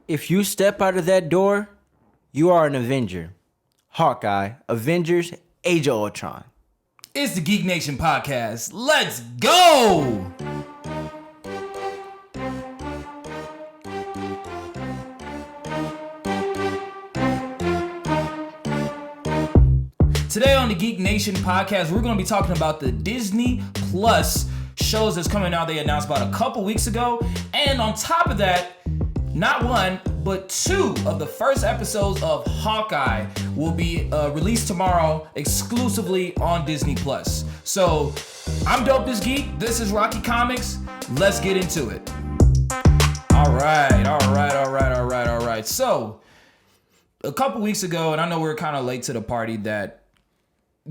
If you step out of that door, you are an Avenger. Hawkeye, Avengers, Age of Ultron. It's the Geek Nation Podcast. Let's go! Today on the Geek Nation Podcast, we're going to be talking about the Disney Plus shows that's coming out. They announced about a couple weeks ago. And on top of that, not one, but two of the first episodes of Hawkeye will be released tomorrow exclusively on Disney Plus. So, I'm Dope This Geek. This is Rocky Comics. Let's get into it. All right. So, a couple weeks ago, and I know we were kind of late to the party, that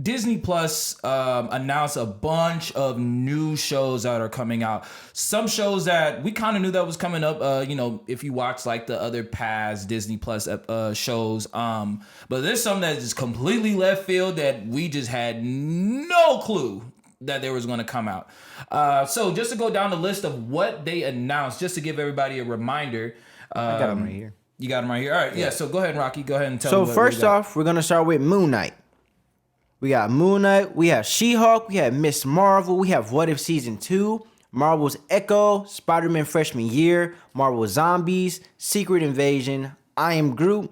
Disney Plus announced a bunch of new shows that are coming out. Some shows that we kind of knew that was coming up, if you watch like the other past Disney Plus shows. But there's some that is completely left field that we just had no clue that there was going to come out. So just to go down the list of what they announced, just to give everybody a reminder. I got them right here. You got them right here? All right, yeah. So go ahead, Rocky. Go ahead and tell So me. first off, we're going to start with Moon Knight. We got Moon Knight, we have She-Hulk, we have Miss Marvel, we have What If Season 2, Marvel's Echo, Spider-Man Freshman Year, Marvel Zombies, Secret Invasion, I Am Groot,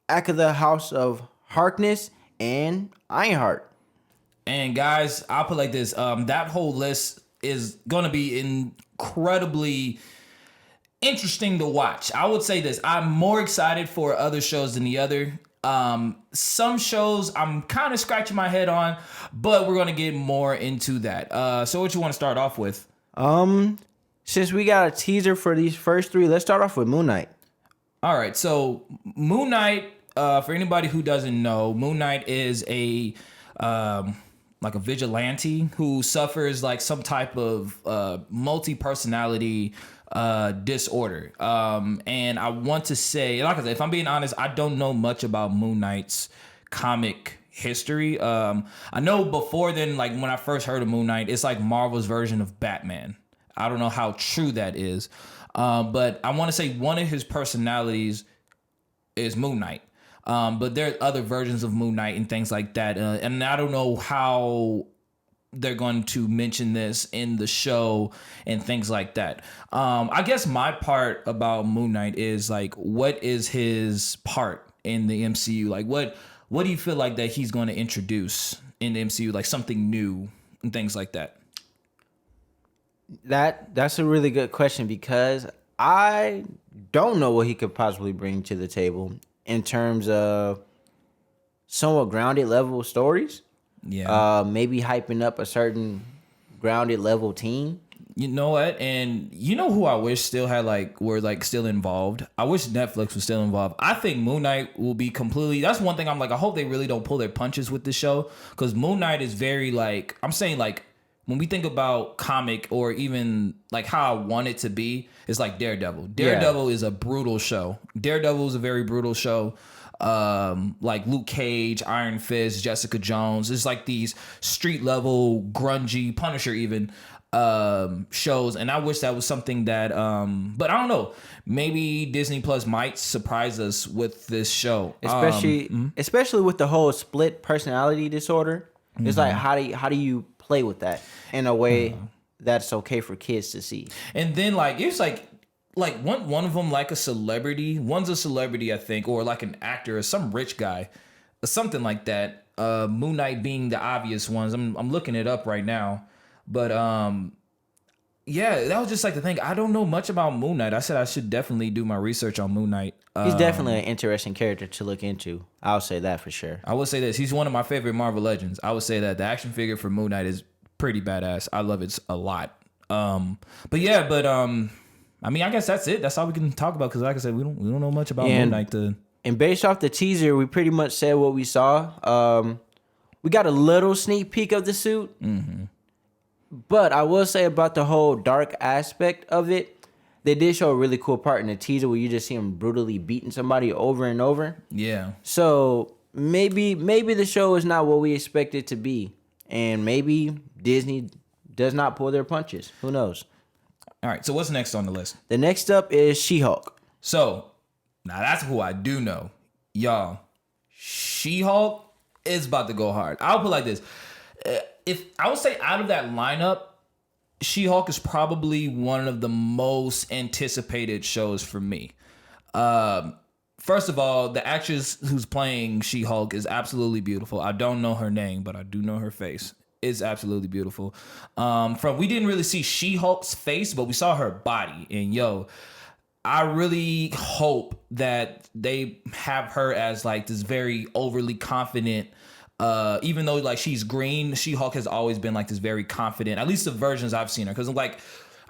Agatha House of Harkness, and Ironheart. And guys, I'll put it like this. That whole list is going to be incredibly interesting to watch. I would say this. I'm more excited for other shows than the other. Some shows I'm kind of scratching my head on, but we're going to get more into that. So what you want to start off with? Since we got a teaser for these first three, let's start off with Moon Knight. All right. So Moon Knight, for anybody who doesn't know, Moon Knight is a vigilante who suffers like some type of multi-personality disorder. And I want to say, like I said, if I'm being honest, I don't know much about Moon Knight's comic history. I know before then, like when I first heard of Moon Knight, it's like Marvel's version of Batman. I don't know how true that is. But I want to say one of his personalities is Moon Knight. But there are other versions of Moon Knight and things like that. And I don't know how they're going to mention this in the show and things like that. I guess my part about Moon Knight is like, what is his part in the MCU? Like, what do you feel like that he's going to introduce in the MCU? Like something new and things like that. That's a really good question because I don't know what he could possibly bring to the table in terms of somewhat grounded level stories. Yeah. Maybe hyping up a certain grounded level team. You know what? And you know who I wish still had were still involved? I wish Netflix was still involved. I think Moon Knight will be completely. That's one thing I'm like, I hope they really don't pull their punches with this show. Because Moon Knight is very like, I'm saying like, when we think about comic or even like how I want it to be, it's like Daredevil. Daredevil is a brutal show. Daredevil is a very brutal show. Like Luke Cage, Iron Fist, Jessica Jones. It's like these street level, grungy, Punisher even shows. And I wish that was something that, but I don't know. Maybe Disney Plus might surprise us with this show. Especially with the whole split personality disorder. Mm-hmm. It's like, how do you play with that in a way that's okay for kids to see? And then like it's like one of them like a celebrity. One's a celebrity, I think, or like an actor or some rich guy, or something like that. Moon Knight being the obvious ones. I'm looking it up right now, but yeah, that was just like the thing. I don't know much about Moon Knight. I said I should definitely do my research on Moon Knight. He's definitely an interesting character to look into. I'll say that for sure. I will say this. He's one of my favorite Marvel Legends. I would say that the action figure for Moon Knight is pretty badass. I love it a lot. I mean, I guess that's it. That's all we can talk about because, like I said, we don't know much about Moon Knight. And based off the teaser, we pretty much said what we saw. We got a little sneak peek of the suit. Mm-hmm. But I will say about the whole dark aspect of it, they did show a really cool part in the teaser where you just see him brutally beating somebody over and over. Yeah. So maybe the show is not what we expect it to be. And maybe Disney does not pull their punches. Who knows? All right, so what's next on the list? The next up is She-Hulk. So Now that's who I do know. Y'all, She-Hulk is about to go hard. I'll put it like this. If I would say out of that lineup, She-Hulk is probably one of the most anticipated shows for me. First of all, the actress who's playing She-Hulk is absolutely beautiful. I don't know her name, but I do know her face. It's absolutely beautiful. We didn't really see She-Hulk's face, but we saw her body. And I really hope that they have her as like this very overly confident. Even though like she's green, She-Hulk has always been like this very confident. At least the versions I've seen her, because like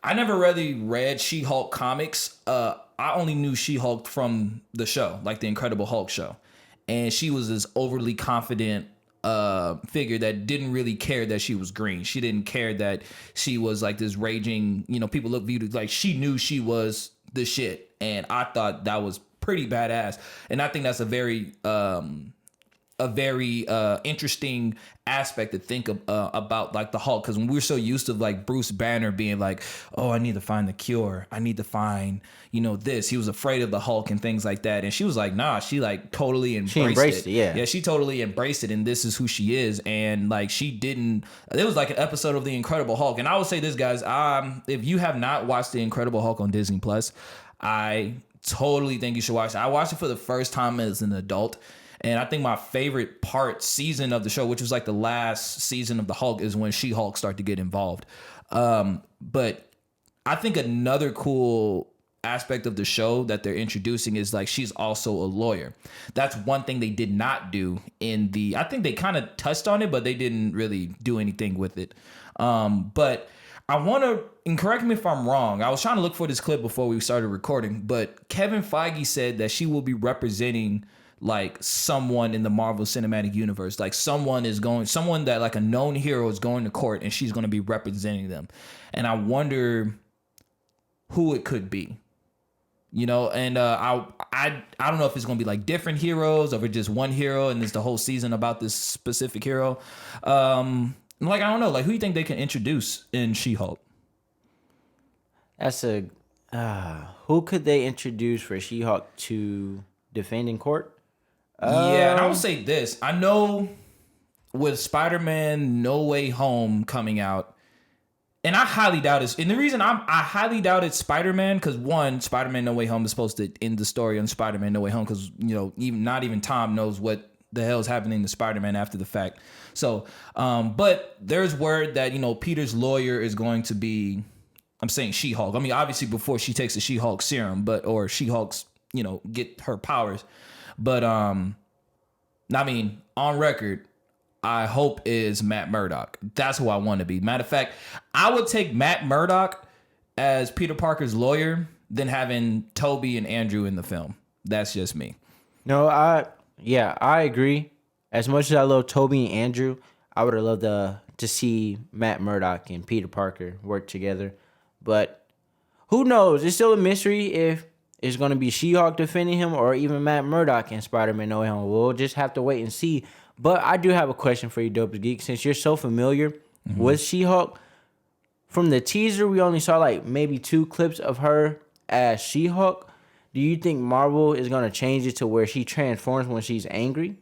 I never really read She-Hulk comics. I only knew She-Hulk from the show, like the Incredible Hulk show, and she was this overly confident figure that didn't really care that she was green. She didn't care that she was like this raging. People viewed like she knew she was the shit, and I thought that was pretty badass. And I think that's a very interesting aspect to think about like the Hulk, because when we're so used to like Bruce Banner being like, oh, I need to find the cure, I need to find this, he was afraid of the Hulk and things like that, and she was like, nah, she like totally embraced it. Yeah, she totally embraced it, and this is who she is. And like she didn't, it was like an episode of the Incredible Hulk. And I would say this, guys, if you have not watched the Incredible Hulk on Disney Plus, I totally think you should watch it. I watched it for the first time as an adult, and I think my favorite season of the show, which was like the last season of the Hulk, is when She-Hulk started to get involved. But I think another cool aspect of the show that they're introducing is like she's also a lawyer. That's one thing they did not do I think they kind of touched on it, but they didn't really do anything with it. But I want to, and correct me if I'm wrong, I was trying to look for this clip before we started recording, but Kevin Feige said that she will be representing like someone in the Marvel Cinematic Universe, like someone that like a known hero is going to court, and she's going to be representing them. And I wonder who it could be, and I don't know if it's going to be like different heroes or just one hero and it's the whole season about this specific hero. Like, I don't know, like who do you think they can introduce in She-Hulk? That's who could they introduce for She-Hulk to defend in court? Yeah, and I would say this. I know with Spider-Man No Way Home coming out, and I highly doubt it. And the reason I highly doubted Spider-Man, because one, Spider-Man No Way Home is supposed to end the story on Spider-Man No Way Home, because not even Tom knows what the hell is happening to Spider-Man after the fact. So, but there's word that Peter's lawyer is going to be, I'm saying She-Hulk. I mean, obviously before she takes the She-Hulk serum, or She-Hulk's get her powers. But I mean, on record, I hope is Matt Murdock. That's who I want to be. Matter of fact, I would take Matt Murdock as Peter Parker's lawyer than having Toby and Andrew in the film. That's just me. No, I agree. As much as I love Toby and Andrew, I would have loved to see Matt Murdock and Peter Parker work together. But who knows? It's still a mystery if it's going to be She-Hulk defending him or even Matt Murdock and Spider-Man No Way Home. We'll just have to wait and see. But I do have a question for you, Dope Geek. Since you're so familiar with She-Hulk, from the teaser, we only saw like maybe 2 clips of her as She-Hulk. Do you think Marvel is going to change it to where she transforms when she's angry?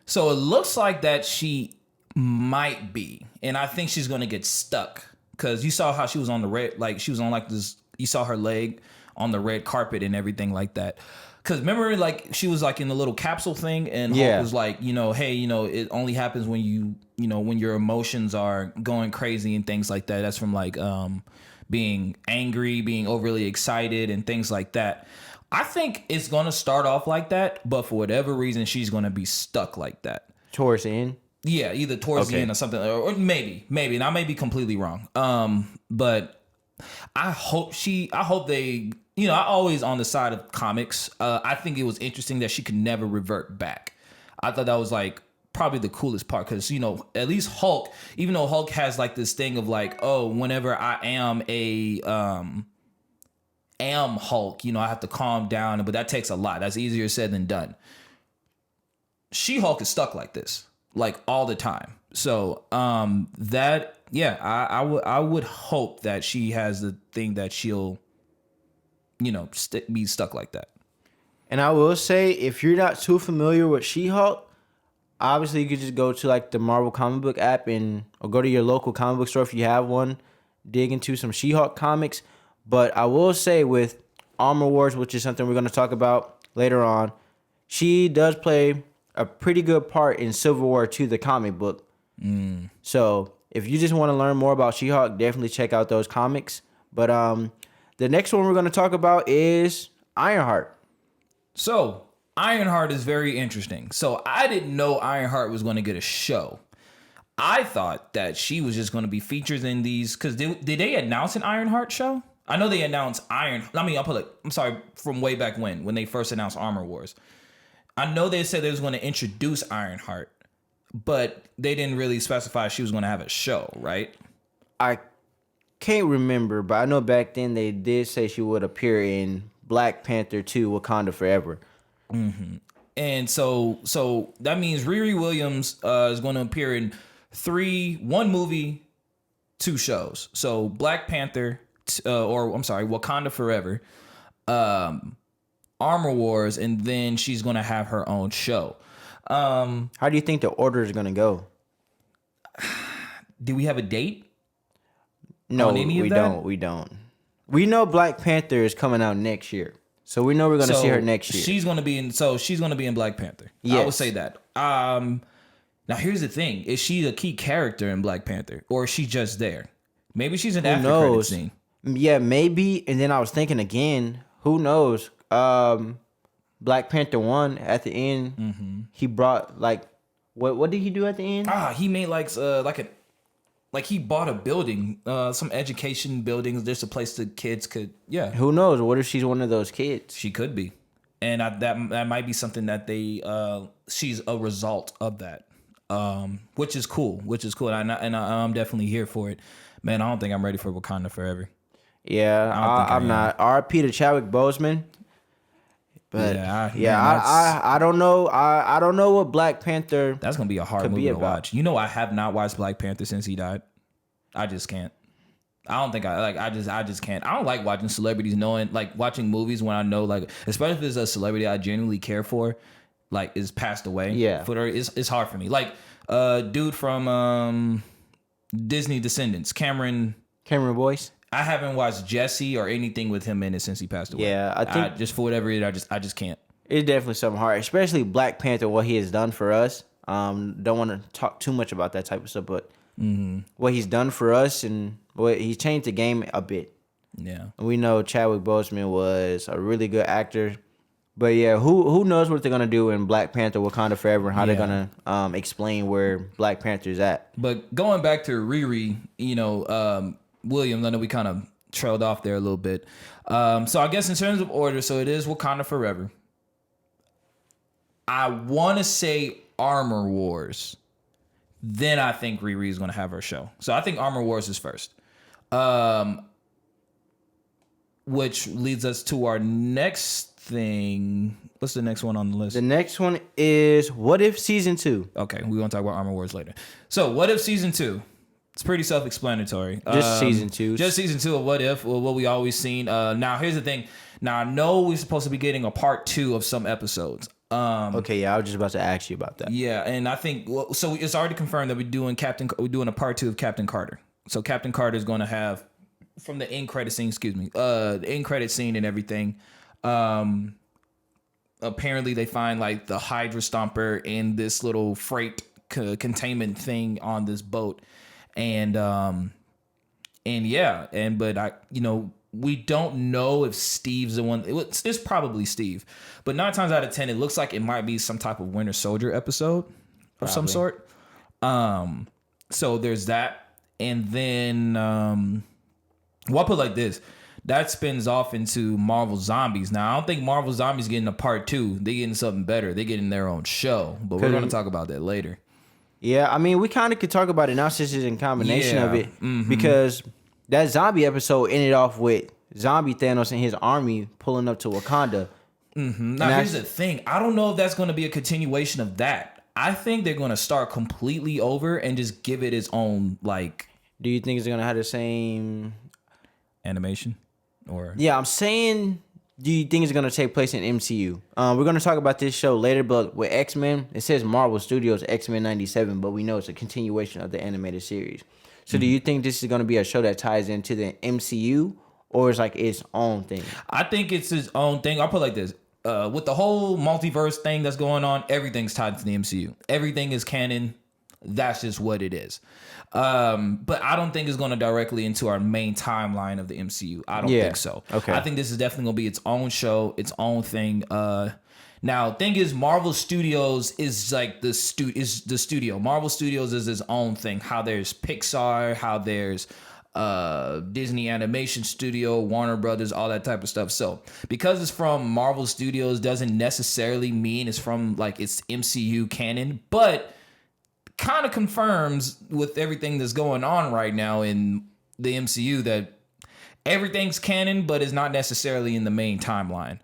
So it looks like that she might be. And I think she's going to get stuck. Because you saw how she was on the red, like she was on like this, you saw her leg on the red carpet and everything like that. Because remember, like she was like in the little capsule thing, and Hulk was like, hey, it only happens when when your emotions are going crazy and things like that. That's from like being angry, being overly excited, and things like that. I think it's gonna start off like that, but for whatever reason, she's gonna be stuck like that towards the end. Yeah, either towards the end or something, or maybe, and I may be completely wrong. But I hope they, I always on the side of comics. I think it was interesting that she could never revert back. I thought that was like probably the coolest part, because at least Hulk, even though Hulk has like this thing of like, oh, whenever I am Hulk, I have to calm down, but that takes a lot. That's easier said than done. She-Hulk is stuck like this, like all the time. So I would hope that she has the thing that she'll be stuck like that. And I will say, if you're not too familiar with She-Hulk, obviously you could just go to like the Marvel comic book app or go to your local comic book store if you have one, dig into some She-Hulk comics. But I will say with Armor Wars, which is something we're going to talk about later on, she does play a pretty good part in Civil War 2, the comic book. So if you just want to learn more about She-Hulk, definitely check out those comics. But the next one we're going to talk about is Ironheart. So Ironheart is very interesting. So I didn't know Ironheart was going to get a show. I thought that she was just going to be featured in these, because did they announce an Ironheart show? I know they announced from way back when they first announced Armor Wars. I know they said they was going to introduce Ironheart, but they didn't really specify she was going to have a show, right? I can't remember, but I know back then they did say she would appear in Black Panther 2, Wakanda Forever. Mm-hmm. And so that means Riri Williams is going to appear in one movie, 2 shows. So Black Panther, Wakanda Forever, Armor Wars, and then she's going to have her own show. How do you think the order is going to go? Do we have a date? No, we don't. We know Black Panther is coming out next year. So we know we're going to see her next year. She's going to be in Black Panther. Yes. I would say that. Now here's the thing. Is she a key character in Black Panther, or is she just there? Maybe she's an after credit scene. Yeah, maybe. And then I was thinking again, who knows? Black Panther 1 at the end, he brought what did he do at the end? He made he bought a building, some education buildings. There's a place the kids could, yeah. Who knows? What if she's one of those kids? She could be, and that might be something that she's a result of that, which is cool. And I'm definitely here for it, man. I don't think I'm ready for Wakanda Forever. Yeah, I'm not. R.I.P. to Chadwick Boseman. But I don't know. I don't know what Black Panther. That's gonna be a hard movie to watch. You know, I have not watched Black Panther since he died. I just can't. I don't think I just can't. I don't like watching celebrities watching movies when I know, especially if it's a celebrity I genuinely care for, is passed away. Yeah, it's hard for me. Dude from Disney Descendants, Cameron Boyce. I haven't watched Jesse or anything with him in it since he passed away. Yeah, I think just for whatever reason, I just can't. It's definitely something hard, especially Black Panther, what he has done for us. Don't want to talk too much about that type of stuff, but what he's done for us and what he's changed the game a bit. Yeah, we know Chadwick Boseman was a really good actor, but yeah, who knows what they're gonna do in Black Panther, Wakanda Forever, and how they're gonna explain where Black Panther's at. But going back to Riri, Williams, I know we kind of trailed off there a little bit. So I guess in terms of order, so it is Wakanda Forever. I want to say Armor Wars. Then I think Riri is going to have her show. So I think Armor Wars is first. Which leads us to our next thing. What's the next one on the list? The next one is What If Season 2. Okay, we're going to talk about Armor Wars later. So What If Season 2? It's pretty self-explanatory. Just season 2. Just season 2 of What If, or what we always seen. Now, here's the thing. Now, I know we're supposed to be getting a part 2 of some episodes. Okay, yeah, I was just about to ask you about that. Yeah, and I think so. It's already confirmed that we're doing a part 2 of Captain Carter. So Captain Carter is going to have from the end credit scene. The end credit scene and everything. Apparently, they find the Hydra Stomper in this little freight containment thing on this boat. But we don't know if Steve's the one. It's probably Steve, but 9 times out of 10, it looks like it might be some type of Winter Soldier episode of some sort. So there's that, and then I'll put it like this: that spins off into Marvel Zombies. Now I don't think Marvel Zombies getting a part 2. They're getting something better. They're getting their own show, but we're going to talk about that later. Yeah, I mean, we kind of could talk about it now since it's in combination of it. Because that zombie episode ended off with zombie Thanos and his army pulling up to Wakanda. Now, here's the thing. I don't know if that's going to be a continuation of that. I think they're going to start completely over and just give it its own, Do you think it's going to have the same animation? Or yeah, I'm saying do you think is going to take place in MCU? We're going to talk about this show later, but with X-Men, it says Marvel Studios X-Men 97, but we know it's a continuation of the animated series. So do you think this is going to be a show that ties into the MCU, or is like its own thing? I think it's its own thing. I'll put it like this. With the whole multiverse thing that's going on, everything's tied to the MCU. Everything is canon. That's just what it is. But I don't think it's going to directly into our main timeline of the MCU. I don't think so. Okay. I think this is definitely going to be its own show, its own thing. Now, thing is, Marvel Studios is like the studio. Marvel Studios is its own thing. How there's Pixar, how there's Disney Animation Studio, Warner Brothers, all that type of stuff. So because it's from Marvel Studios doesn't necessarily mean it's from like its MCU canon, but kind of confirms with everything that's going on right now in the MCU that everything's canon, but it's not necessarily in the main timeline.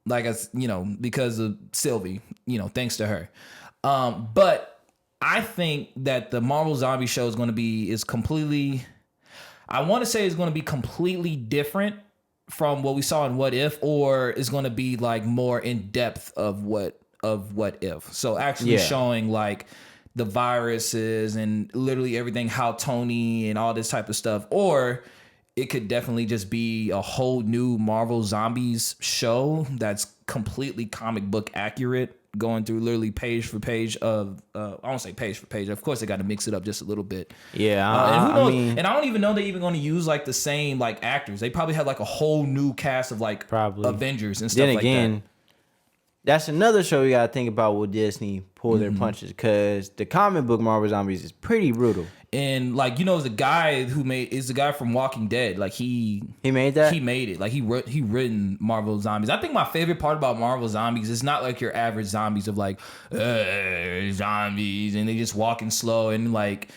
Like, as you know, because of Sylvie, thanks to her. But I think that the Marvel Zombie show is going to be completely different from what we saw in What If, or is going to be like more in depth of What If. So actually showing like the viruses and literally everything, how Tony and all this type of stuff, or it could definitely just be a whole new Marvel Zombies show that's completely comic book accurate, going through literally page for page of I won't say page for page. Of course, they got to mix it up just a little bit. Yeah, and who knows? And I don't even know they're even going to use like the same like actors. They probably had like a whole new cast of like Avengers and stuff like that. That's another show you got to think about with Disney pull their punches, because the comic book Marvel Zombies is pretty brutal. And like, the guy is the guy from Walking Dead. Like he made that. He made it. Like he written Marvel Zombies. I think my favorite part about Marvel Zombies is not like your average zombies of like zombies and they just walking slow and like,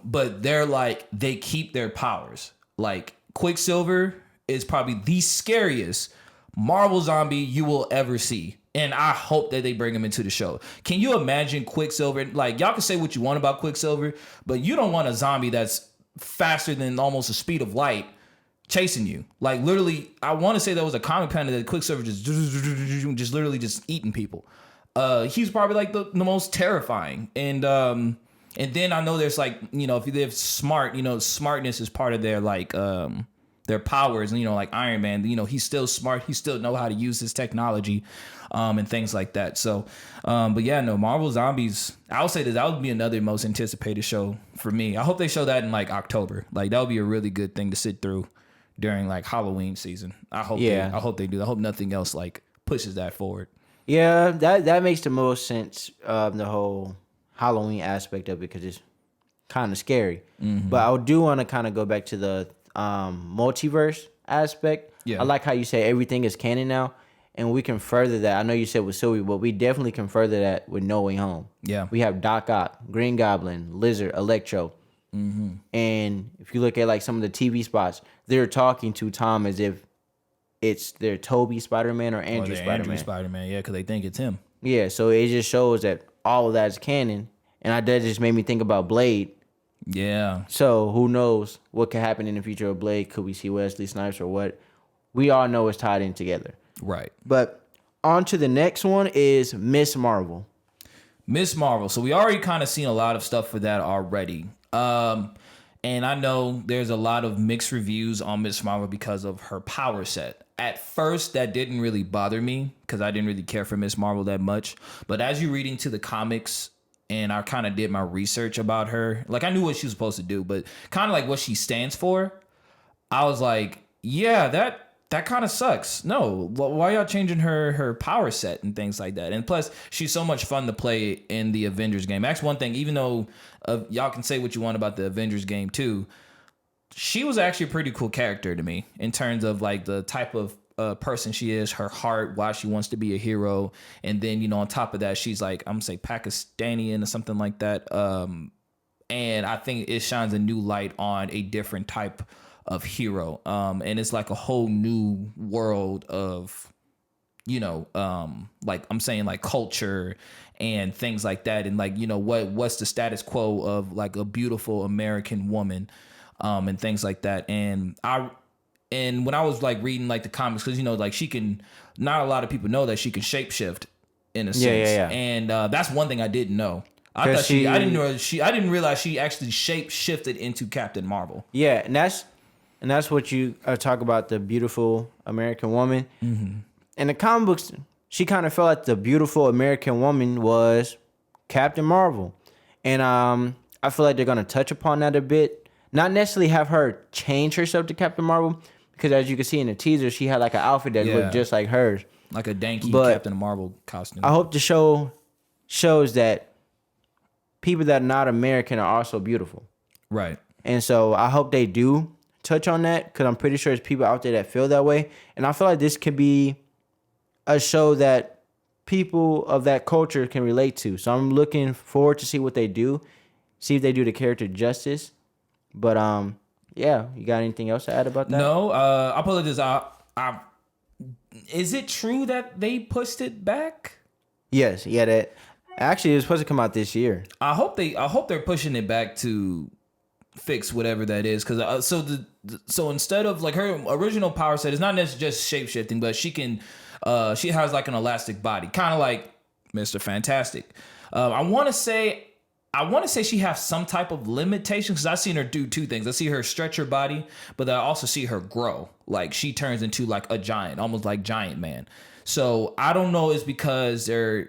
but they're like, they keep their powers. Like Quicksilver is probably the scariest Marvel zombie you will ever see. And I hope that they bring him into the show. Can you imagine Quicksilver? Like, y'all can say what you want about Quicksilver, but you don't want a zombie that's faster than almost the speed of light chasing you. Like, literally, I want to say there was a comic panel that Quicksilver just literally just eating people. He's probably like the most terrifying. And then I know there's like, if they're smart, smartness is part of their like their powers, like Iron Man, he's still smart. He still know how to use his technology, and things like that. So, but yeah, no, Marvel Zombies, I would say that would be another most anticipated show for me. I hope they show that in like October. Like that would be a really good thing to sit through during like Halloween season. I hope they do. I hope nothing else like pushes that forward. Yeah, that makes the most sense of the whole Halloween aspect of it, because it's kind of scary. Mm-hmm. But I do want to kind of go back to the multiverse aspect. Yeah. I like how you say everything is canon now, and we can further that. I know you said with Sylvie, but we definitely can further that with No Way Home. Yeah, we have Doc Ock, Green Goblin, Lizard, Electro, and if you look at like some of the TV spots, they're talking to Tom as if it's their Toby Spider-Man or Andrew Spider-Man. Andrew Spider-Man, yeah, because they think it's him. Yeah, so it just shows that all of that is canon, and that just made me think about Blade. Yeah. So who knows what could happen in the future of Blade? Could we see Wesley Snipes or what? We all know it's tied in together. Right. But on to the next one is Miss Marvel. Miss Marvel. So we already kind of seen a lot of stuff for that already. And I know there's a lot of mixed reviews on Miss Marvel because of her power set. At first, that didn't really bother me because I didn't really care for Miss Marvel that much. But as you read into the comics, and I kind of did my research about her. Like, I knew what she was supposed to do, but kind of like what she stands for, I was like, yeah, that kind of sucks. No, why y'all changing her power set and things like that? And plus, she's so much fun to play in the Avengers game. That's one thing, even though y'all can say what you want about the Avengers game too, she was actually a pretty cool character to me in terms of like the type of person she is, her heart, why she wants to be a hero. And then, on top of that, she's like, I'm gonna say Pakistani or something like that. And I think it shines a new light on a different type of hero. And it's like a whole new world of, like I'm saying like culture and things like that. And like, what's the status quo of like a beautiful American woman, and things like that. And and when I was like reading like the comics, because like she can, not a lot of people know that she can shapeshift in a sense. Yeah. And that's one thing I didn't know. I thought I didn't realize she actually shape shifted into Captain Marvel. Yeah, and that's what you talk about, the beautiful American woman. Mm-hmm. In the comic books, she kind of felt like the beautiful American woman was Captain Marvel, and I feel like they're gonna touch upon that a bit. Not necessarily have her change herself to Captain Marvel, because as you can see in the teaser, she had like an outfit that looked just like hers, like a danky Captain Marvel costume. I hope the show shows that people that are not American are also beautiful. Right. And so I hope they do touch on that, because I'm pretty sure there's people out there that feel that way. And I feel like this could be a show that people of that culture can relate to. So I'm looking forward to see what they do, see if they do the character justice. But yeah, you got anything else to add about that? No, I'll put it this out. Is it true that they pushed it back? Yes, yeah, that actually it was supposed to come out this year. I hope they're pushing it back to fix whatever that is, because so instead of like her original power set is not necessarily just shape shifting, but she can she has like an elastic body, kind of like Mr. Fantastic. I want to say she has some type of limitation, because I've seen her do two things. I see her stretch her body, but I also see her grow. Like she turns into like a giant, almost like Giant Man. So I don't know, it's because they're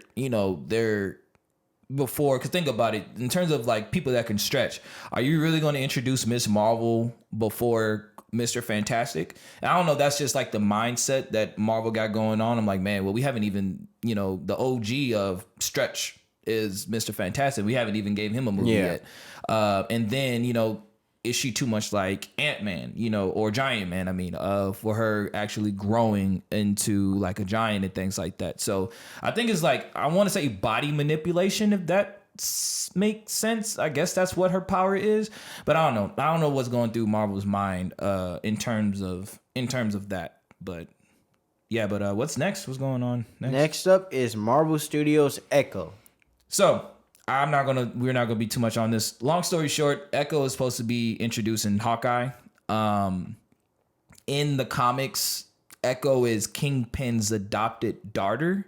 before, because think about it, in terms of like people that can stretch, are you really going to introduce Miss Marvel before Mr. Fantastic? And I don't know, that's just like the mindset that Marvel got going on. I'm like, man, well, we haven't even, the OG of stretch is Mr. Fantastic. We haven't even gave him a movie yet. And then, is she too much like Ant-Man, or Giant Man, for her actually growing into like a giant and things like that. So I think it's like, I want to say body manipulation, if that makes sense. I guess that's what her power is, but I don't know. I don't know what's going through Marvel's mind in terms of that. But yeah, but what's next? What's going on next? Next up is Marvel Studios Echo. So we're not gonna be too much on this. Long story short, Echo is supposed to be introduced in Hawkeye. In the comics, Echo is Kingpin's adopted daughter,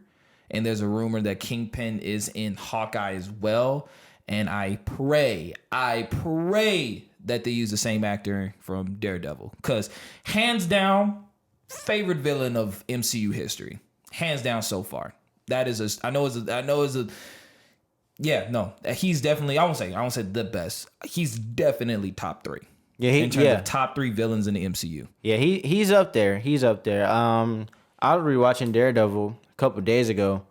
and there's a rumor that Kingpin is in Hawkeye as well. And I pray that they use the same actor from Daredevil, because hands down, favorite villain of MCU history, hands down so far. That is he's definitely, I won't say the best. He's definitely top 3. Yeah, in terms of top 3 villains in the MCU. Yeah, he's up there. He's up there. I was rewatching Daredevil a couple days ago,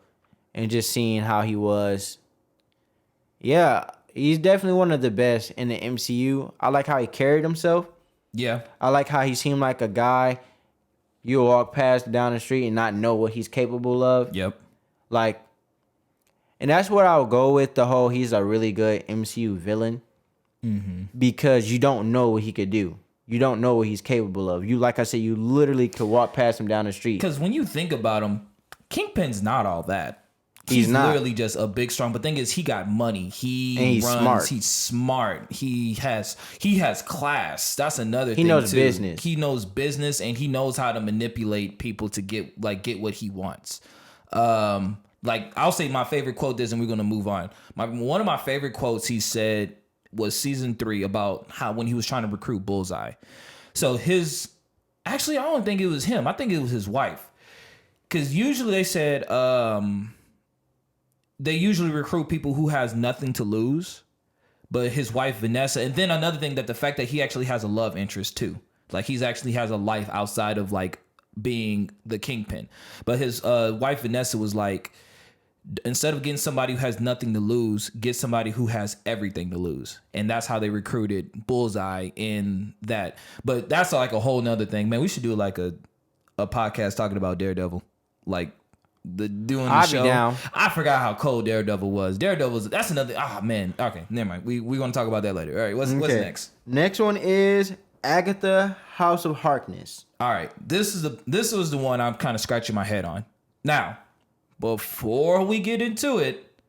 and just seeing how he was. Yeah, he's definitely one of the best in the MCU. I like how he carried himself. Yeah, I like how he seemed like a guy you'll walk past down the street and not know what he's capable of. Yep. Like, and that's what I'll go with, the whole he's a really good MCU villain. Mm-hmm. Because you don't know what he could do. You don't know what he's capable of. Like I said, you literally could walk past him down the street. Because when you think about him, Kingpin's not all that. He's not. Literally just a big, strong. But the thing is, he got money. He's smart. He's smart. He has class. That's another thing. He knows business. He knows business, and he knows how to manipulate people to get what he wants. Like, I'll say my favorite quote is, and we're gonna move on. One of my favorite quotes he said was season 3, about how when he was trying to recruit Bullseye. So I don't think it was him. I think it was his wife. Because usually they said they usually recruit people who has nothing to lose, but his wife Vanessa. And then another thing, that the fact that he actually has a love interest too. Like, he's actually has a life outside of like being the Kingpin. But his wife Vanessa was like, instead of getting somebody who has nothing to lose, get somebody who has everything to lose. And that's how they recruited Bullseye in that. But that's like a whole nother thing. Man, we should do like a podcast talking about Daredevil. Like, doing the show. I'd be down. I forgot how cold Daredevil was. That's another, man. Okay, never mind. We're going to talk about that later. All right, what's next? Next one is Agatha, House of Harkness. All right, this was the one I'm kind of scratching my head on. Now, before we get into it,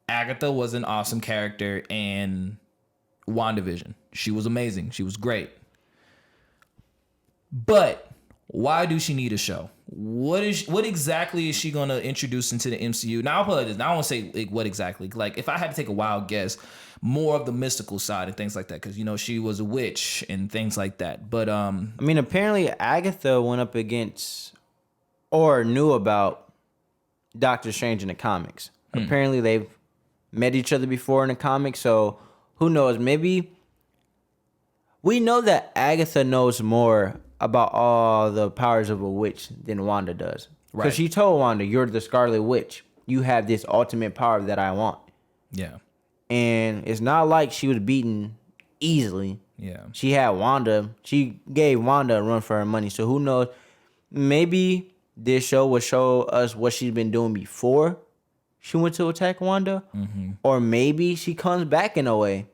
Agatha was an awesome character in WandaVision. She was amazing. She was great. But why do she need a show? What exactly is she gonna introduce into the MCU? Now I'll put it this. Now I won't say like, what exactly. Like if I had to take a wild guess, more of the mystical side and things like that, because she was a witch and things like that. But I mean, apparently Agatha went up against or knew about Doctor Strange in the comics. Apparently they've met each other before in the comics, so who knows? Maybe we know that Agatha knows more about all the powers of a witch than Wanda does. Because Right. she told Wanda, "You're the Scarlet Witch. You have this ultimate power that I want." yeah, And it's not like she was beaten easily. yeah. She had Wanda. She gave Wanda a run for her money. So who knows? Maybe this show will show us what she's been doing before she went to attack Wanda. Or maybe she comes back in a way.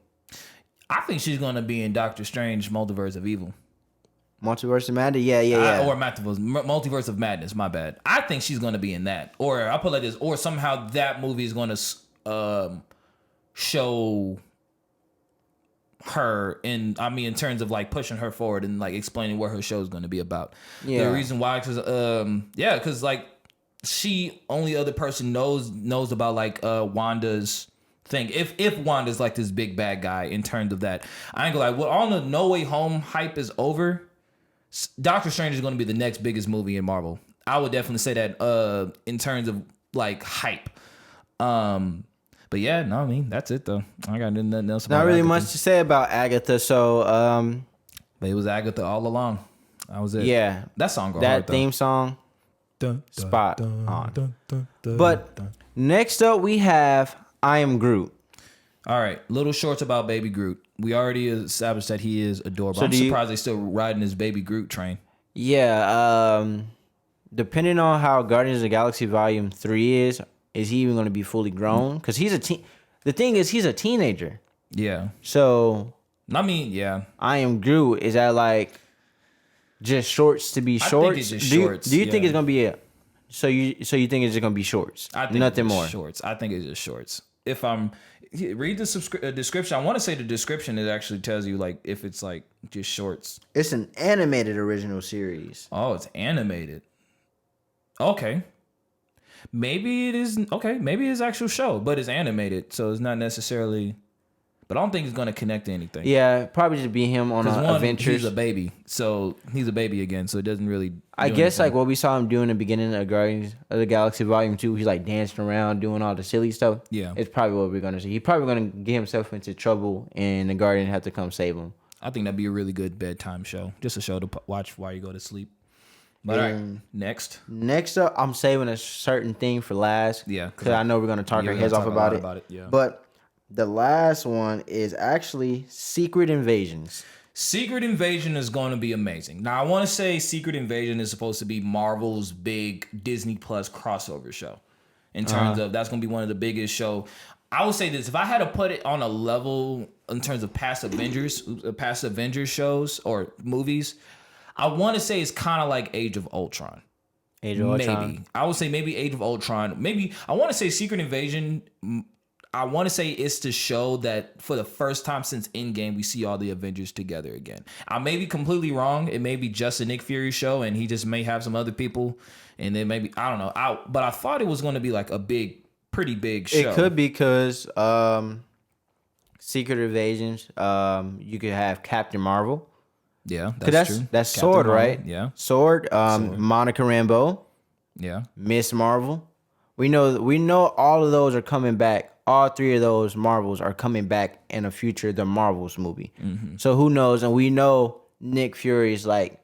I think she's gonna be in Doctor Strange Multiverse of Evil. Multiverse of Madness? Yeah. Or Multiverse of Madness, my bad. I think she's going to be in that. Or I'll put it like this. Or somehow that movie is going to show her in terms of like pushing her forward and like explaining what her show is going to be about. Yeah. The reason why, because like she only other person knows about like Wanda's thing. If Wanda's like this big bad guy in terms of that, I ain't gonna lie. Well, all the No Way Home hype is over. Doctor Strange is going to be the next biggest movie in Marvel. I would definitely say that in terms of like hype. But yeah, no, I mean that's it though. I got nothing else. About Not really Agatha. much to say about Agatha. So But it was Agatha all along. That was it. yeah, That song go that hard, though. theme song spot on. But dun. next up we have I Am Groot. All right, little shorts about Baby Groot. We already established that he is adorable. So I'm do you- surprised they still riding his Baby Groot train. Yeah, depending on how Guardians of the Galaxy Volume 3 is he even going to be fully grown? Because he's a teen. The thing is, he's a teenager. Yeah. So I mean, yeah. I Am Groot, is that like just shorts to be I think shorts? it's just do you, shorts, do you think yeah. it's going to be a... So you think it's just going to be shorts? I think Nothing it's just more. Shorts. I think it's just shorts. If I'm read the description, I want to say the description it actually tells you like if it's like just shorts. It's an animated original series. Oh, it's animated. Okay. Maybe it is okay. Maybe it's actual show, but it's animated, so it's not necessarily. But I don't think it's going to connect to anything. Yeah, probably just be him on Because Adventures. he's a baby, so he's a baby again, so it doesn't really. I do guess anything. like what we saw him do in the beginning of Guardians of the Galaxy Volume 2, he's like dancing around, doing all the silly stuff. Yeah. It's probably what we're going to see. He's probably going to get himself into trouble and the Guardian have to come save him. I think that'd be a really good bedtime show, just a show to watch while you go to sleep. But all right, next. Next up, I'm saving a certain thing for last. Yeah, Because I know we're going to talk Yeah, our we're heads gonna off talk a lot about it. about it, yeah. But the last one is actually Secret Invasions. Secret Invasion is going to be amazing. Now, I want to say Secret Invasion is supposed to be Marvel's big Disney Plus crossover show. In terms of, that's going to be one of the biggest show. I would say this, if I had to put it on a level in terms of past Avengers shows or movies, I want to say it's kind of like Age of Ultron. Age of Ultron. Maybe. I would say maybe Age of Ultron. Maybe, I want to say Secret Invasion, I want to say it's to show that for the first time since Endgame, we see all the Avengers together again. I may be completely wrong. It may be just a Nick Fury show, and he just may have some other people, and then maybe I don't know. But I thought it was going to be like a pretty big show. It could be because Secret Invasions, you could have Captain Marvel. Yeah, That's true. That's Captain Sword, Marvel, right? Yeah, Sword. Monica Rambeau, yeah. Miss Marvel. We know all of those are coming back. All three of those Marvels are coming back in a future The Marvels movie. Mm-hmm. So who knows? And we know Nick Fury is like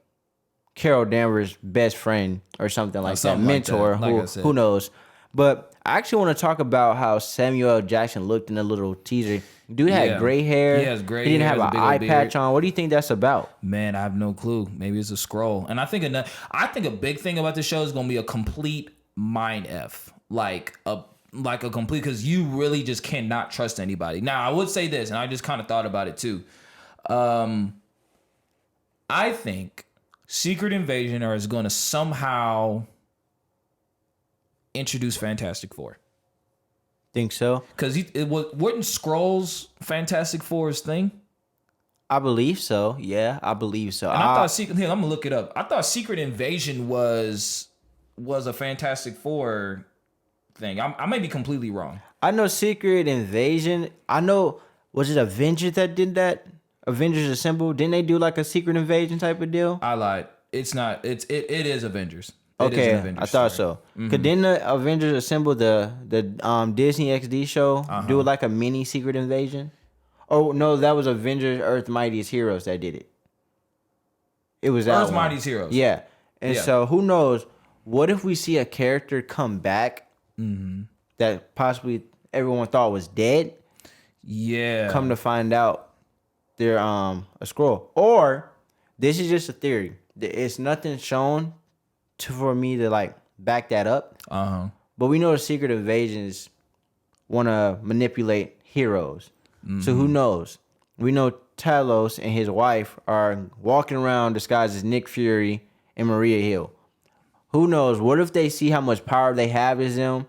Carol Danvers' best friend or something like something that. like that, Mentor. like I said. Who knows? But I actually want to talk about how Samuel L. Jackson looked in the little teaser. Dude had Yeah. gray hair. He has gray He didn't hair, have has a an big old eye beard. patch on. What do you think that's about? Man, I have no clue. Maybe it's a scroll. And I think a big thing about the show is going to be a complete mind f, like a complete, because you really just cannot trust anybody. Now, I would say this, and I just kind of thought about it too. I think Secret Invasion is going to somehow introduce Fantastic Four. Think so? Because wasn't Skrulls Fantastic Four's thing? I believe so. Yeah, I believe so. And I thought Secret. Here, I'm gonna look it up. I thought Secret Invasion was a Fantastic Four thing. I may be completely wrong. I know Secret Invasion. I know, was it Avengers that did that? Avengers Assemble. Didn't they do like a Secret Invasion type of deal? I lied. It's not. It is Avengers. It is Okay, an Avengers I thought story. so. Cause didn't the Avengers Assemble the Disney XD show do like a mini Secret Invasion? Oh no, that was Avengers Earth Mightiest Heroes that did it. It was that Earth's one. Mightiest Heroes. Yeah, and Yeah. so who knows? What if we see a character come back that possibly everyone thought was dead? Yeah. Come to find out, they're a scroll. Or this is just a theory. It's nothing shown for me to like back that up. But we know the Secret Invasions want to manipulate heroes. So who knows? We know Talos and his wife are walking around disguised as Nick Fury and Maria Hill. Who knows? What if they see how much power they have as them?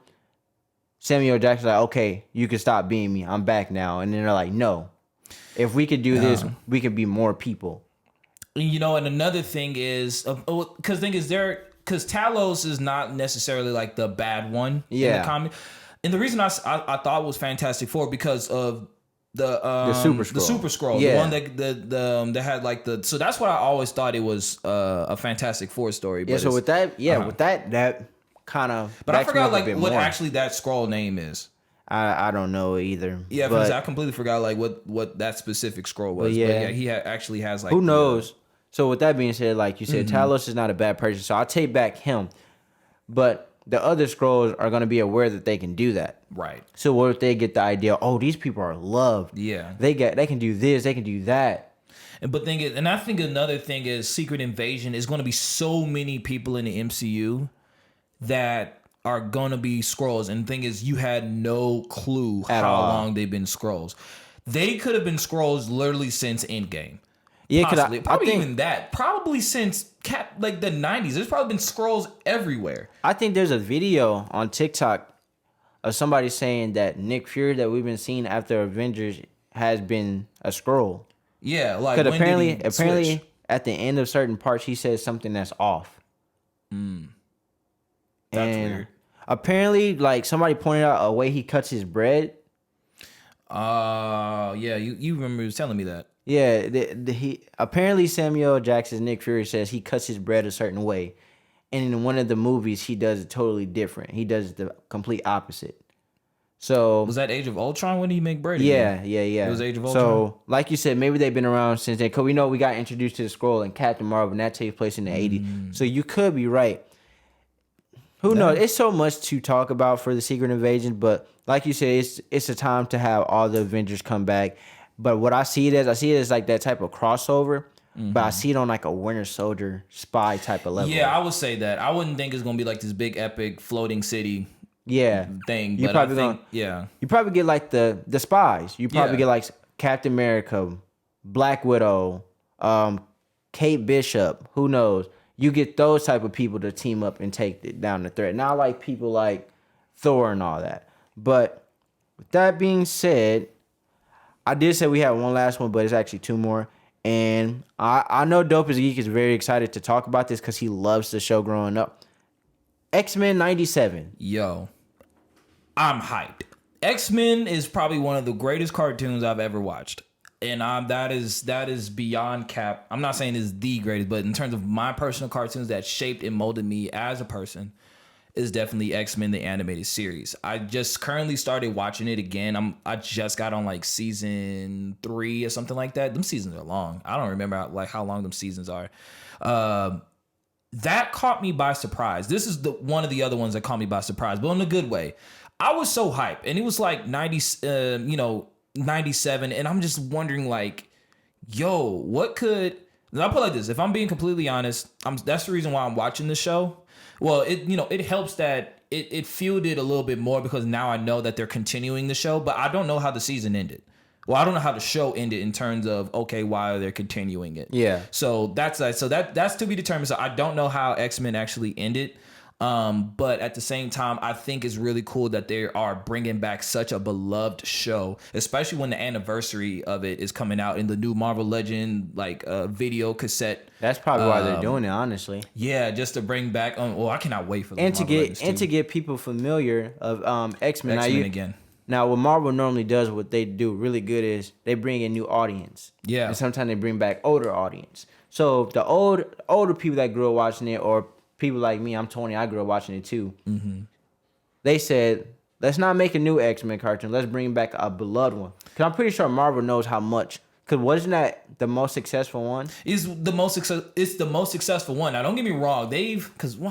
Samuel Jackson's like, okay, you can stop being me. I'm back now. And then they're like, no. If we could do this, we could be more people. You know, and another thing is, because Talos is not necessarily like the bad one in the comic. And the reason I thought it was Fantastic Four because of the Super Skrull, the one that had like the. So that's what I always thought it was a Fantastic Four story. But Yeah. So with that, with that kind of. But I forgot like what actually that Skrull name is. I don't know either. Yeah, but I completely forgot like what that specific Skrull was. But yeah, he actually has like. Who knows? So with that being said, like you said, Talos is not a bad person. So I'll take back him. But the other Skrulls are going to be aware that they can do that. Right. So what if they get the idea, oh, these people are loved. Yeah. They can do this, they can do that. And I think another thing is Secret Invasion is going to be so many people in the MCU that are going to be Skrulls. And the thing is, you had no clue how long they've been Skrulls. They could have been Skrulls literally since Endgame. Yeah, possibly. I think, even that. Probably since like the 90s. There's probably been Skrulls everywhere. I think there's a video on TikTok of somebody saying that Nick Fury that we've been seeing after Avengers has been a Skrull. Yeah, like because when apparently at the end of certain parts he says something that's off. That's weird. Apparently, like somebody pointed out a way he cuts his bread. Yeah, you remember telling me that. Yeah, he apparently Samuel Jackson's Nick Fury says he cuts his bread a certain way, and in one of the movies he does it totally different. He does the complete opposite. So was that Age of Ultron when he make bread? Yeah. It was Age of Ultron. So like you said, maybe they've been around since then. Cause we know we got introduced to the Skrull and Captain Marvel, and that takes place in the 80s. So you could be right. Who knows? It's so much to talk about for the Secret Invasion, but like you said, it's a time to have all the Avengers come back. But what I see it as like that type of crossover, but I see it on like a Winter Soldier spy type of level. Yeah, I would say that. I wouldn't think it's gonna be like this big epic floating city thing. You but probably I think, you probably get like the spies. You probably get like Captain America, Black Widow, Kate Bishop. Who knows? You get those type of people to team up and take down the threat. Not like people like Thor and all that. But with that being said, I did say we had one last one, but it's actually two more. And I know Dope as a Geek is very excited to talk about this because he loves the show growing up. X-Men 97. Yo, I'm hyped. X-Men is probably one of the greatest cartoons I've ever watched. And that is beyond cap. I'm not saying it's the greatest, but in terms of my personal cartoons that shaped and molded me as a person, is definitely X-Men the animated series. I just currently started watching it again. I just got on like season 3 or something like that. Them seasons are long. I don't remember like how long them seasons are. That caught me by surprise. This is one of the other ones that caught me by surprise, but in a good way. I was so hyped, and it was like 97, and I'm just wondering like, yo, what could? I'll put it like this: if I'm being completely honest, that's the reason why I'm watching the show. Well, it helps that it fueled it a little bit more because now I know that they're continuing the show, but I don't know how the season ended. Well, I don't know how the show ended in terms of why are they continuing it? Yeah. So that's to be determined. So I don't know how X-Men actually ended. But at the same time, I think it's really cool that they are bringing back such a beloved show, especially when the anniversary of it is coming out in the new Marvel Legend video cassette. That's probably why they're doing it, honestly. Yeah, just to bring back. I cannot wait for those to get people familiar of X-Men. X-Men again. Now, what Marvel normally does, what they do really good is they bring in new audience. Yeah, and sometimes they bring back older audience. So the older people that grew up watching it, or people like me, I'm 20, I grew up watching it too. Mm-hmm. They said, let's not make a new X-Men cartoon. Let's bring back a beloved one. Because I'm pretty sure Marvel knows how much. Because wasn't that the most successful one? It's the most successful one. Now, don't get me wrong.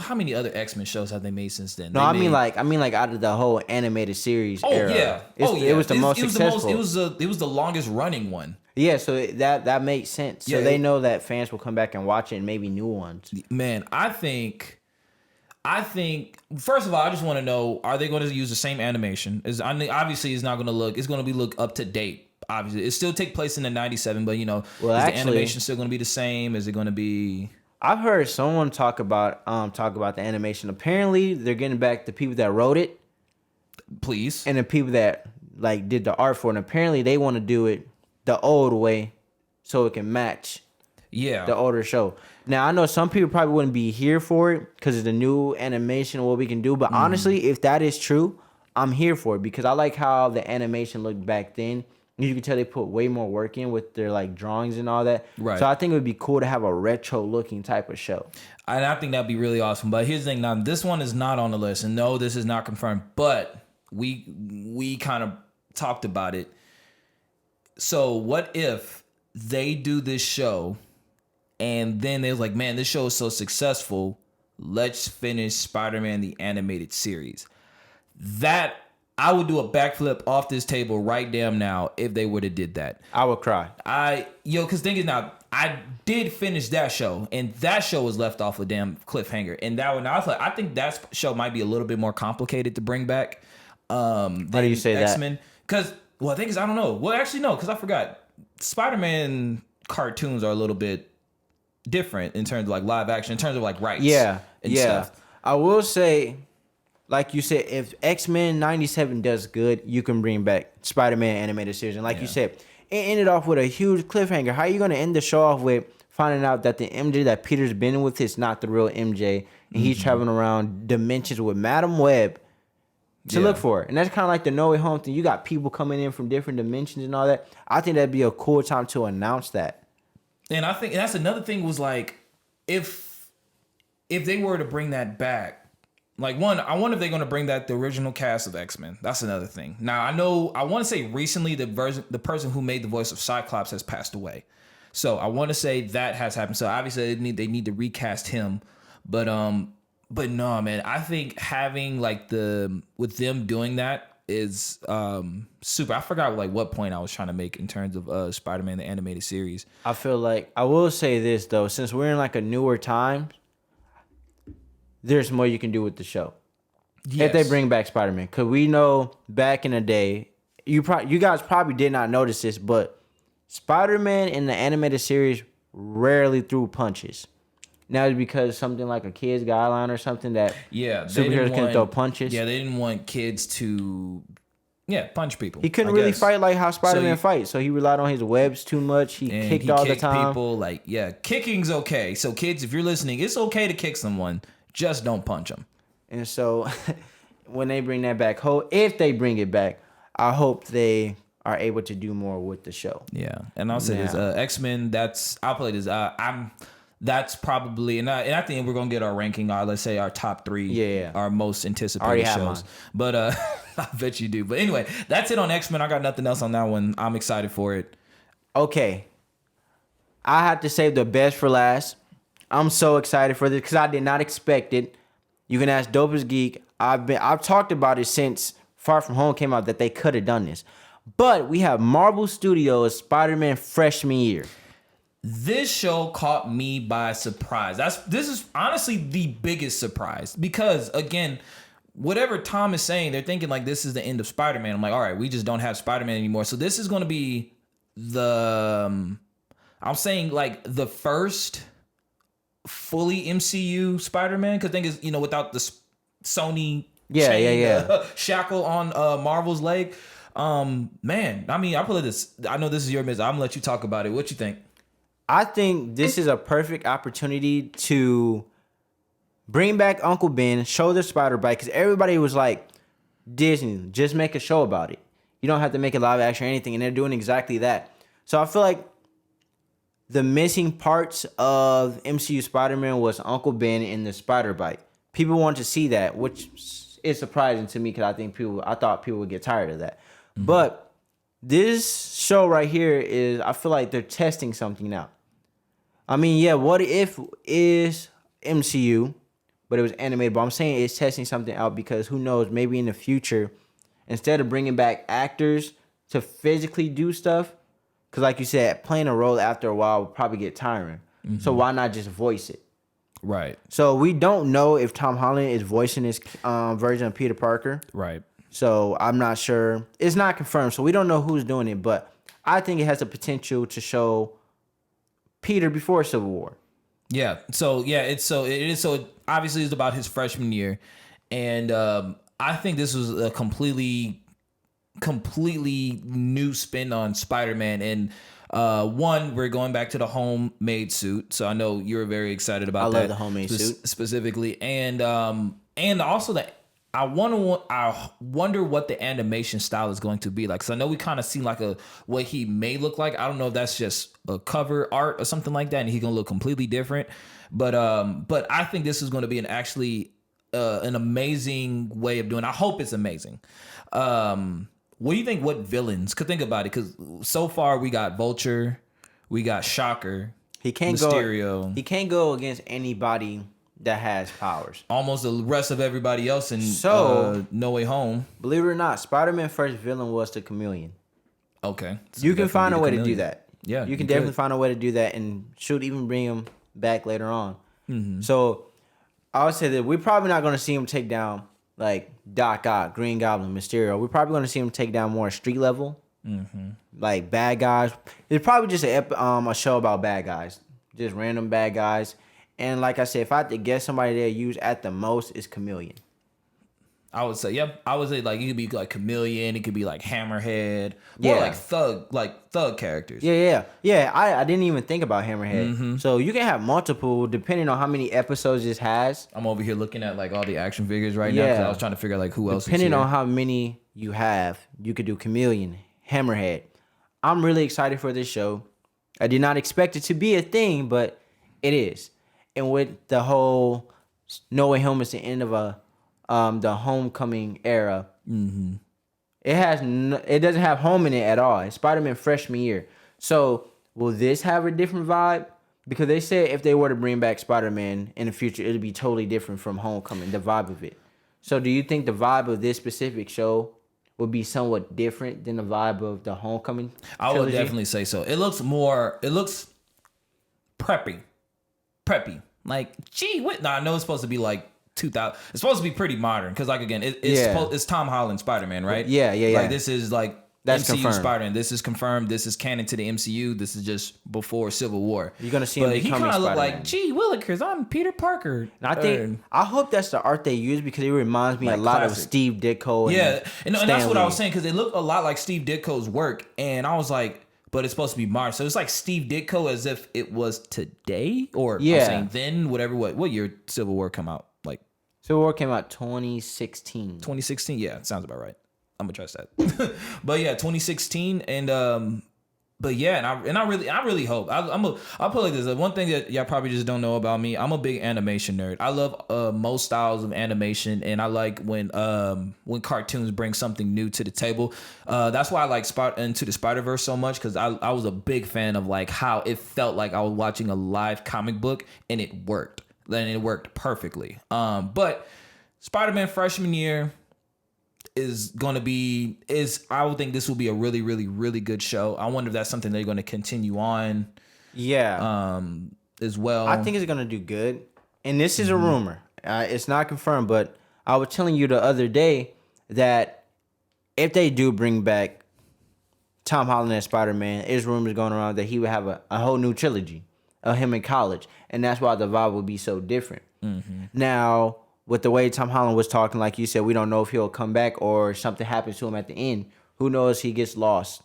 How many other X-Men shows have they made since then? I mean like out of the whole animated series era. Yeah. It was the most successful. It was the longest running one. Yeah, so that makes sense. So they know that fans will come back and watch it, and maybe new ones. Man, I think first of all, I just want to know: are they going to use the same animation? Obviously, it's not going to look. It's going to look up to date. Obviously, it still take place in the '97, but is the animation still going to be the same? Is it going to be? I've heard someone talk about the animation. Apparently, they're getting back the people that wrote it, please, and the people that did the art for it. And apparently, they want to do it the old way, so it can match the older show. Now, I know some people probably wouldn't be here for it because it's the new animation, what we can do. But honestly, if that is true, I'm here for it because I like how the animation looked back then. You can tell they put way more work in with their drawings and all that. Right. So I think it would be cool to have a retro looking type of show. And I think that'd be really awesome. But here's the thing: now this one is not on the list, and no, this is not confirmed. But we kind of talked about it. So what if they do this show, and then they're like, "Man, this show is so successful. Let's finish Spider-Man the animated series." That I would do a backflip off this table right damn now if they would have did that. I would cry. Because thing is now, I did finish that show, and that show was left off a damn cliffhanger. And that one, I think that show might be a little bit more complicated to bring back. Why do you say X-Men? Because the thing is, I don't know. Well, actually, no, because I forgot. Spider-Man cartoons are a little bit different in terms of live action, in terms of rights. Yeah, and stuff. I will say, like you said, if X-Men 97 does good, you can bring back Spider-Man animated series. And you said, it ended off with a huge cliffhanger. How are you going to end the show off with finding out that the MJ that Peter's been with is not the real MJ, and he's traveling around dimensions with Madam Web to look for it? And that's kind of like the No Way Home thing. You got people coming in from different dimensions and all that. I think that'd be a cool time to announce that. And I think that's another thing was if they were to bring that back, I wonder if they're going to bring back the original cast of X-Men. That's another thing. Now, I want to say recently the person who made the voice of Cyclops has passed away. So I want to say that has happened. So obviously they need to recast him. But no, man, I think having with them doing that is super. I forgot what point I was trying to make in terms of Spider-Man the animated series. I feel like I will say this though, since we're in a newer time, there's more you can do with the show. Yes. If they bring back Spider-Man. Because we know back in the day, you guys probably did not notice this, but Spider-Man in the animated series rarely threw punches. Now it's because something like a kid's guideline or something that superheroes can throw punches. Yeah, they didn't want kids to punch people. He couldn't really fight like how Spider-Man fights, so he relied on his webs too much. He kicked all the time. People kicking's okay. So kids, if you're listening, it's okay to kick someone. Just don't punch them. And so when they bring that back, if they bring it back, I hope they are able to do more with the show. Yeah. And I'll say this, X-Men, I'll play this. That's probably, and I think we're going to get our ranking, let's say our top 3, our most anticipated shows. But I bet you do. But anyway, that's it on X-Men. I got nothing else on that one. I'm excited for it. Okay. I have to save the best for last. I'm so excited for this because I did not expect it. You can ask Dope as Geek. I've talked about it since Far From Home came out that they could have done this. But we have Marvel Studios Spider-Man freshman year. This show caught me by surprise. This is honestly the biggest surprise because again, whatever Tom is saying, they're thinking this is the end of Spider-Man. I'm all right, we just don't have Spider-Man anymore. So this is going to be I'm saying the first fully MCU Spider-Man, because thing is, without the Sony Yeah, shackle on Marvel's leg. Man, I mean, I put this. I know this is your business. I'm gonna let you talk about it. What you think? I think this is a perfect opportunity to bring back Uncle Ben, show the spider bite, because everybody was like, Disney, just make a show about it. You don't have to make a live action or anything, and they're doing exactly that. So I feel like the missing parts of MCU Spider-Man was Uncle Ben and the spider bite. People want to see that, which is surprising to me because I thought people would get tired of that. Mm-hmm. But this show right here is, I feel like they're testing something out. I mean, yeah, What If is MCU, but it was animated. But I'm saying it's testing something out because who knows, maybe in the future, instead of bringing back actors to physically do stuff, because like you said, playing a role after a while would probably get tiring. Mm-hmm. So why not just voice it? Right. So we don't know if Tom Holland is voicing his version of Peter Parker. Right. So I'm not sure. It's not confirmed, so we don't know who's doing it. But I think it has the potential to show Peter before Civil War. Yeah. So yeah, it is. So obviously it's about his freshman year, and I think this was a completely new spin on Spider-Man. And one, we're going back to the homemade suit, so I know you're very excited about that. I love the homemade suit specifically, and also that I wonder what the animation style is going to be like. So I know we kind of see like what he may look like. I don't know if that's just a cover art or something like that, and he's gonna look completely different. But I think this is going to be an amazing way of doing it. I hope it's amazing. What do you think? What villains? Could think about it, because so far we got Vulture, we got Shocker, Mysterio. He can't go against anybody that has powers. Almost the rest of everybody else in No Way Home. Believe it or not, Spider-Man's first villain was the Chameleon. Okay, so you can find a way to do that. Yeah, you can definitely find a way to do that, and should even bring him back later on. Mm-hmm. So I would say that we're probably not going to see him take down like Doc Ock, Green Goblin, Mysterio. We're probably going to see him take down more street level, like bad guys. It's probably just a show about bad guys, just random bad guys. And like I said, if I had to guess, somebody they'll use at the most is Chameleon. I would say, yep. I would say like it could be like Chameleon, it could be like Hammerhead, more like thug characters. Yeah. I didn't even think about Hammerhead. Mm-hmm. So you can have multiple depending on how many episodes this has. I'm over here looking at like all the action figures right now because I was trying to figure out like who else. Depending on how many you have, you could do Chameleon, Hammerhead. I'm really excited for this show. I did not expect it to be a thing, but it is. And with the whole No Way Home is the end of the homecoming era. Mm-hmm. It doesn't have home in it at all. It's Spider-Man freshman year. So will this have a different vibe? Because they said if they were to bring back Spider-Man in the future, it'll be totally different from Homecoming, the vibe of it. So do you think the vibe of this specific show would be somewhat different than the vibe of the Homecoming trilogy? I would definitely say so. It looks preppy. Like, gee, what? No, I know it's supposed to be like 2000. It's supposed to be pretty modern because, like, again, it's Tom Holland Spider-Man, right? Yeah. Like, this is like that's MCU confirmed. Spider-Man. This is confirmed. This is canon to the MCU. This is just before Civil War. You're gonna see him becoming Spider-Man. He kind of look like, gee, Willikers, I'm Peter Parker. And I hope that's the art they use because it reminds me like a lot classic. Of Steve Ditko. And that's what I was saying because it looked a lot like Steve Ditko's work, and I was like, but it's supposed to be March, so it's like Steve Ditko as if it was today, or I'm saying then, whatever. What year Civil War come out? Like Civil War came out 2016. 2016, yeah, sounds about right. I'm gonna trust that. But yeah, 2016, and but yeah, and I really hope I'll put it like this. One thing that y'all probably just don't know about me, I'm a big animation nerd. I love most styles of animation, and I like when cartoons bring something new to the table. That's why I like Into the Spider-Verse so much, because I was a big fan of like how it felt like I was watching a live comic book, and it worked. And it worked perfectly. But Spider-Man freshman year I would think this will be a really, really, really good show. I wonder if that's something they're going to continue on. Yeah. As well. I think it's going to do good. And this is a rumor. It's not confirmed, but I was telling you the other day that if they do bring back Tom Holland as Spider-Man, there's rumors going around that he would have a whole new trilogy of him in college. And that's why the vibe would be so different. Mm-hmm. Now, with the way Tom Holland was talking, like you said, we don't know if he'll come back or something happens to him at the end. Who knows? He gets lost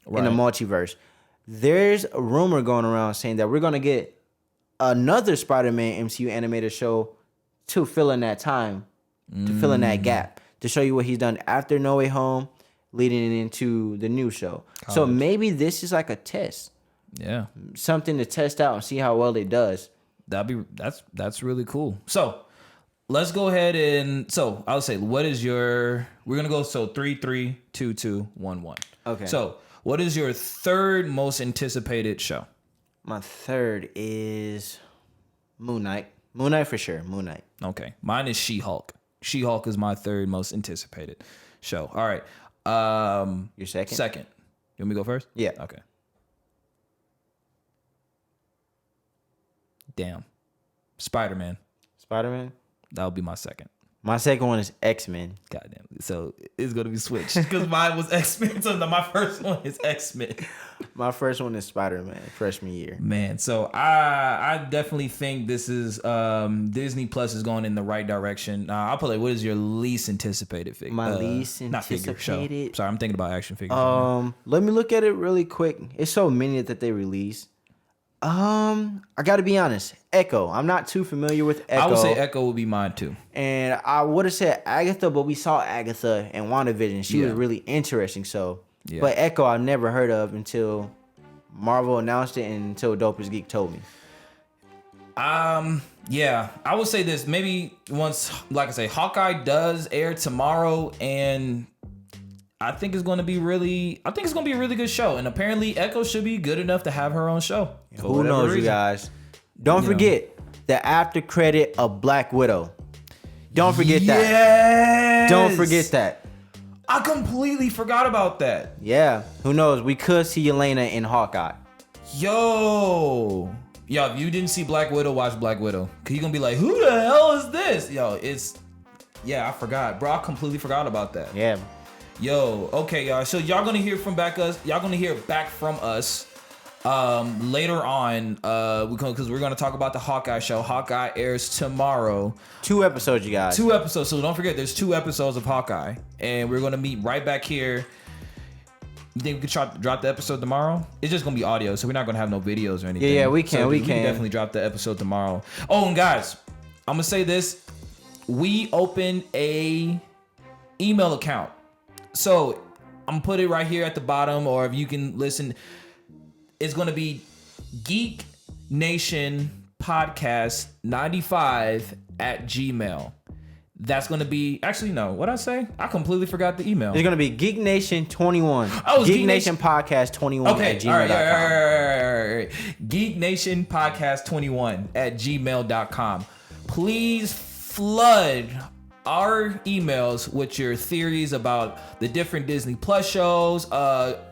in the multiverse. There's a rumor going around saying that we're going to get another Spider-Man MCU animated show to fill in that time, to fill in that gap, to show you what he's done after No Way Home, leading into the new show. So maybe this is like a test. Yeah. Something to test out and see how well it does. That's really cool. So let's go ahead and I'll say, what is we're gonna go 3, 3, 2, 2, 1, 1. Okay. So what is your third most anticipated show? My third is Moon Knight. Moon Knight for sure. Moon Knight. Okay. Mine is She-Hulk. She-Hulk is my third most anticipated show. All right. Your second? Second. You want me to go first? Yeah. Okay. Damn. Spider-Man. Spider-Man? That would be my second. My second one is X-Men. Goddamn. So it's going to be switched because mine was X-Men. So my first one is X-Men. My first one is Spider-Man, freshman year. Man, so I definitely think this is Disney Plus is going in the right direction. I'll put what is your least anticipated figure? My least not figure, show. anticipated. Sorry, I'm thinking about action figures. Let me look at it really quick. It's so many that they release. I gotta be honest. Echo. I'm not too familiar with Echo. I would say Echo would be mine too. And I would have said Agatha, but we saw Agatha in WandaVision. She was really interesting. So, but Echo I've never heard of until Marvel announced it and until Dope is Geek told me. Yeah, I would say this. Maybe once, like I say, Hawkeye does air tomorrow, and I think it's going to be a really good show. And apparently, Echo should be good enough to have her own show. Who knows, you guys? Don't forget the after credit of Black Widow. Don't forget that. Don't forget that. I completely forgot about that. Yeah. Who knows? We could see Yelena in Hawkeye. Yo, if you didn't see Black Widow, watch Black Widow. Cause you're gonna be like, who the hell is this? I forgot. Bro, I completely forgot about that. Yeah. Yo, okay, y'all. So y'all gonna hear back from us later on. Because we're gonna talk about the Hawkeye show. Hawkeye airs tomorrow. 2 episodes, you guys. 2 episodes. So don't forget, there's 2 episodes of Hawkeye, and we're gonna meet right back here. You think we could drop the episode tomorrow? It's just gonna be audio, so we're not gonna have no videos or anything. Yeah, we can. So we can definitely drop the episode tomorrow. Oh, and guys, I'm gonna say this: we opened a email account. So I'm gonna put it right here at the bottom, or if you can listen, it's gonna be Geek Nation Podcast 95 at Gmail. That's gonna be what'd I say? I completely forgot the email. It's gonna be Geek Nation 21. Oh, Geek Nation Podcast 21 at gmail.com. All right. Geek Nation Podcast 21 at gmail.com. Please flood our emails with your theories about the different Disney Plus shows,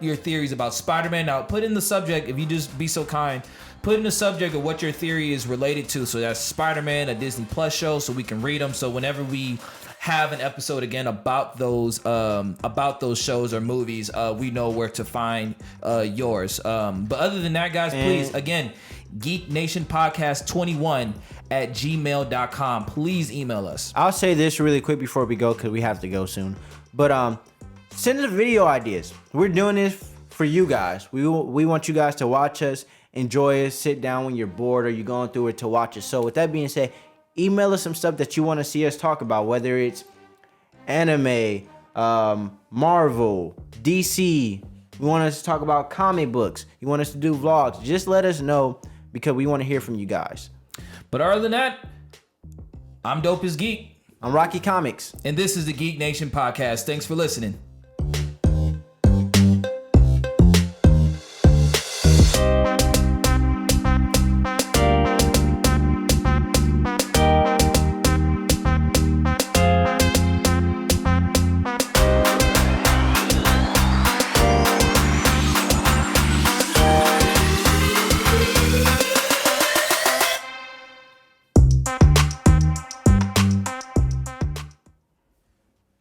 your theories about Spider-Man. Now, put in the subject, if you just be so kind, put in the subject of what your theory is related to. So that's Spider-Man, a Disney Plus show, so we can read them. So whenever we have an episode again about those shows or movies, we know where to find yours. But other than that, guys, please, again, Geek Nation Podcast 21 at gmail.com. Please email us. I'll say this really quick before we go, because we have to go soon. But send us video ideas. We're doing this for you guys. We want you guys to watch us, enjoy us, sit down when you're bored or you're going through it to watch us. So with that being said, email us some stuff that you want to see us talk about, whether it's anime, Marvel, DC. You want us to talk about comic books. You want us to do vlogs. Just let us know, because we want to hear from you guys. But other than that, I'm Dope as Geek. I'm Rocky Comics. And this is the Geek Nation Podcast. Thanks for listening.